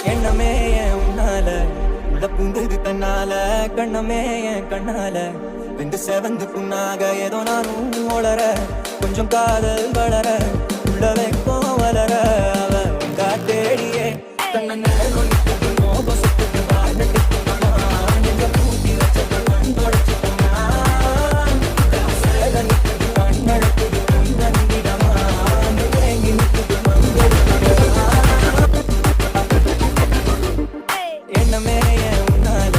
எண்ணமே என் உன்னால உள்ள பூந்தது தன்னால கண்ணமே என் கண்ணால வெந்து செவந்து புண்ணாக ஏதோ நானும் வளர கொஞ்சம் காதல் வளர உள்ள வைக்கும் வளர அவ உங்கா தேடியே தன்னை நேரம் மோபசுக்கு வாழ்ந்துட்டு பூட்டி வச்சது கண் தொடச்சுட்டா சேதனிக்குது கண் நடக்குது நந்திடமா தேங்கி நிற்குது எண்ணமே என் உன்னால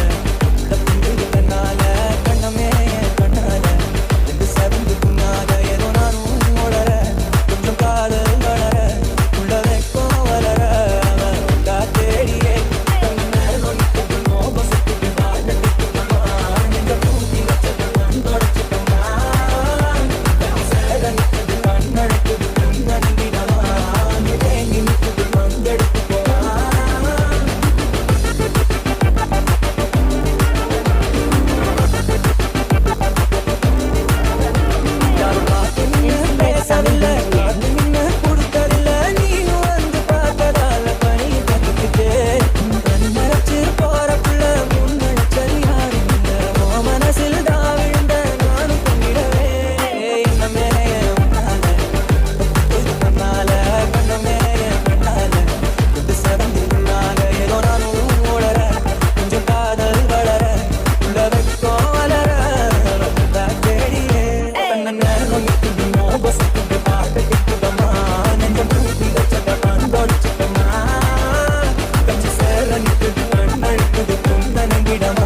உள்ள புரிஞ்சது தன்னால கண்ணமே என் கண்ணால ரெண்டு செவந்து புண்ணாக ஏதோ நானும் வளர கொஞ்சம் காதல் வளர உள்ள வைக்கும் வளர அவன் உண்டா தேடியே தன்னை நொடிக்குது மோபசுக்கு வாழ்ந்துட்டுமா நெஞ்ச பூட்டி வச்சது கண் தொடச்சுட்டமா சேதனிக்குது கண் நடக்குது நந்திடமா தேங்கி நிற்குது வந்தெடுத்து போனா பேசவில்லை நின்று கொடுத்ததில்ல நீயும் வந்து பார்த்ததால பணி கத்துக்கிட்டே மறைச்சு போறப்புள்ள முன்னடிச்சல் யாரும் இல்லை ஓ மனசில் தான் விழுந்த நானும் பண்ணிடவே இன்னமே உன்னால தன்னால கண்ணமே கண்ணால இது சடங்கு உன்னால ஏதோ நானும் ஓடற கொஞ்சம் காதல் வளர உள்ள வைக்கும் வளர தேடியே தன்னை நேரம் மோபசுக்கு பாட்டு கிட்டுதமா நெஞ்சம் பூட்டி வச்சத கண் தொடச்சுட்டமா கஞ்சி சேர நிற்குது கண் அழுக்குது குந்தனங்கிடமா